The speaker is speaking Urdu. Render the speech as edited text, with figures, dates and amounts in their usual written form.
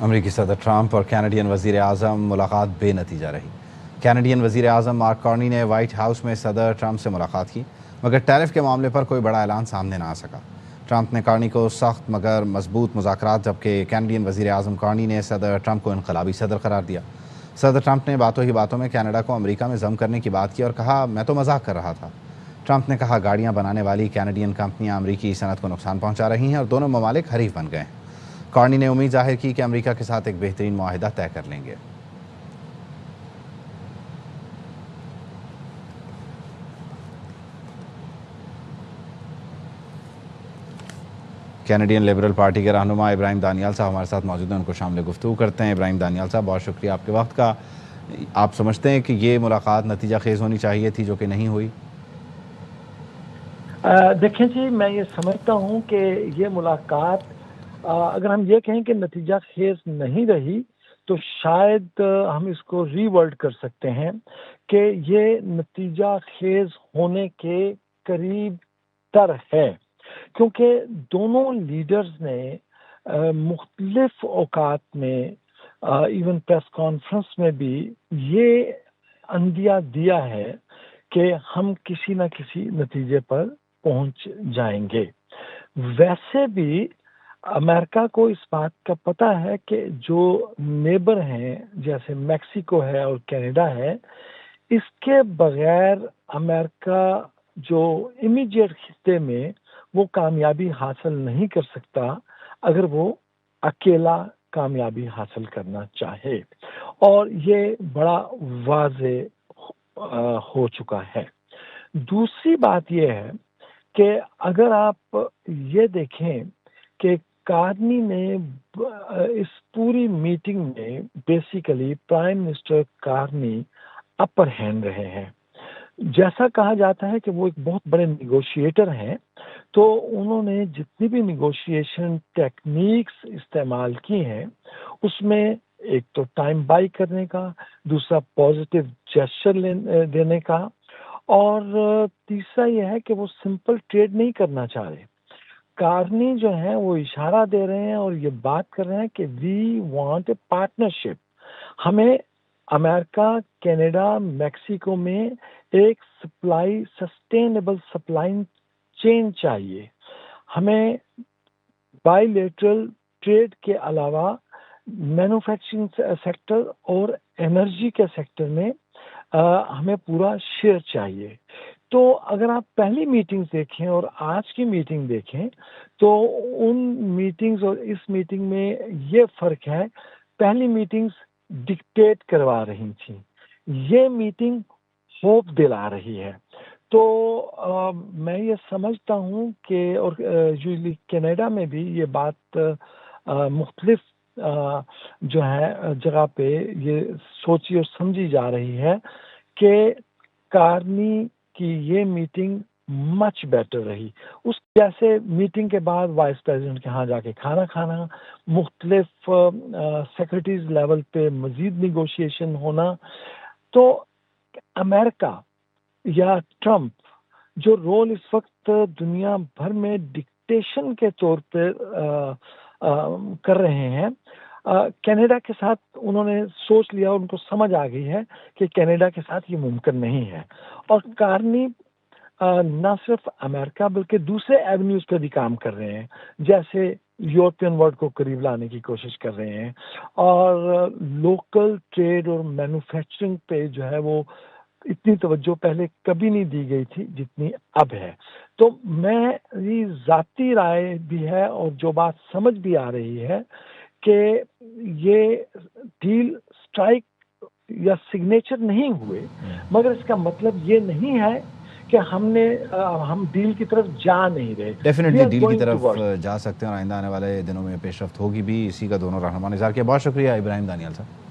امریکی صدر ٹرمپ اور کینیڈین وزیر اعظم ملاقات بے نتیجہ رہی۔ کینیڈین وزیر اعظم مارک کارنی نے وائٹ ہاؤس میں صدر ٹرمپ سے ملاقات کی، مگر ٹیرف کے معاملے پر کوئی بڑا اعلان سامنے نہ آ سکا۔ ٹرمپ نے کارنی کو سخت مگر مضبوط مذاکرات، جبکہ کینیڈین وزیر اعظم کارنی نے صدر ٹرمپ کو انقلابی صدر قرار دیا۔ صدر ٹرمپ نے باتوں ہی باتوں میں کینیڈا کو امریکہ میں ضم کرنے کی بات کی اور کہا، میں تو مذاق کر رہا تھا۔ ٹرمپ نے کہا، گاڑیاں بنانے والی کینیڈین کمپنیاں امریکی صنعت کو نقصان پہنچا رہی ہیں اور دونوں ممالک حریف بن گئے ہیں۔ کارنی نے امید ظاہر کی کہ امریکہ کے ساتھ ایک بہترین معاہدہ طے کر لیں گے۔ کینیڈین لبرل پارٹی کے رہنما ابراہیم دانیال صاحب ہمارے ساتھ موجود ہیں، ان کو شامل گفتگو کرتے ہیں۔ ابراہیم دانیال صاحب، بہت شکریہ آپ کے وقت کا۔ آپ سمجھتے ہیں کہ یہ ملاقات نتیجہ خیز ہونی چاہیے تھی جو کہ نہیں ہوئی؟ دیکھیں جی، میں یہ سمجھتا ہوں کہ یہ ملاقات اگر ہم یہ کہیں کہ نتیجہ خیز نہیں رہی تو شاید ہم اس کو ری ورڈ کر سکتے ہیں کہ یہ نتیجہ خیز ہونے کے قریب تر ہے، کیونکہ دونوں لیڈرز نے مختلف اوقات میں ایون پریس کانفرنس میں بھی یہ عندیہ دیا ہے کہ ہم کسی نہ کسی نتیجے پر پہنچ جائیں گے۔ ویسے بھی امریکہ کو اس بات کا پتہ ہے کہ جو نیبر ہیں جیسے میکسیکو ہے اور کینیڈا ہے، اس کے بغیر امریکہ جو امیڈیٹ خطے میں وہ کامیابی حاصل نہیں کر سکتا اگر وہ اکیلا کامیابی حاصل کرنا چاہے، اور یہ بڑا واضح ہو چکا ہے۔ دوسری بات یہ ہے کہ اگر آپ یہ دیکھیں کہ کارنی نے اس پوری میٹنگ میں basically prime minister Carney upper hand رہے ہیں۔ جیسا کہا جاتا ہے کہ وہ ایک بہت بڑے نیگوشیٹر ہیں، تو انہوں نے جتنی بھی نیگوشیشن ٹیکنیکس استعمال کی ہیں اس میں ایک تو ٹائم بائی کرنے کا، دوسرا پازیٹیو جیسچر دینے کا، اور تیسرا یہ ہے کہ وہ سمپل ٹریڈ نہیں کرنا چاہ رہے۔ کارنی جو ہیں وہ اشارہ دے رہے ہیں اور یہ بات کر رہے ہیں کہ وی وانٹ اے پارٹنرشپ، ہمیں امریکہ، کینیڈا، میکسیکو میں ایک سسٹینیبل سپلائی چین چاہیے۔ ہمیں بائی لیٹرل ٹریڈ کے علاوہ مینوفیکچرنگ سیکٹر اور انرجی کے سیکٹر میں ہمیں پورا شیئر چاہیے۔ تو اگر آپ پہلی میٹنگ دیکھیں اور آج کی میٹنگ دیکھیں تو ان میٹنگز اور اس میٹنگ میں یہ فرق ہے، پہلی میٹنگز ڈکٹیٹ کروا رہی تھیں، یہ میٹنگ ہوپ دلا رہی ہے۔ تو میں یہ سمجھتا ہوں کہ اور یوزلی کینیڈا میں بھی یہ بات مختلف جو ہے جگہ پہ یہ سوچی اور سمجھی جا رہی ہے کہ کارنی کی یہ میٹنگ مچ بیٹر رہی۔ اس جیسے میٹنگ کے بعد وائس پریزیڈنٹ کے ہاں جا کے کھانا کھانا، مختلف سیکرٹریز لیول پہ مزید نیگوشیشن ہونا، تو امریکہ یا ٹرمپ جو رول اس وقت دنیا بھر میں ڈکٹیشن کے طور پہ کر رہے ہیں، کینیڈا کے ساتھ انہوں نے سوچ لیا، ان کو سمجھ آ گئی ہے کہ کینیڈا کے ساتھ یہ ممکن نہیں ہے، اور کارنی نہ صرف امریکہ بلکہ دوسرے ایونیوز پہ بھی کام کر رہے ہیں، جیسے یورپین ورلڈ کو قریب لانے کی کوشش کر رہے ہیں، اور لوکل ٹریڈ اور مینوفیکچرنگ پہ جو ہے وہ اتنی توجہ پہلے کبھی نہیں دی گئی تھی جتنی اب ہے۔ تو میری ذاتی رائے بھی ہے اور جو بات سمجھ بھی آ رہی ہے کہ یہ ڈیل سٹرائک یا سگنیچر نہیں ہوئے، مگر اس کا مطلب یہ نہیں ہے کہ ہم ڈیل کی طرف جا نہیں رہے۔ ڈیفینیٹلی ڈیل کی طرف جا سکتے ہیں اور آئندہ آنے والے دنوں میں پیش رفت ہوگی بھی، اسی کا دونوں رہنما نے اظہار کیا۔ بہت شکریہ ابراہیم دانیال صاحب۔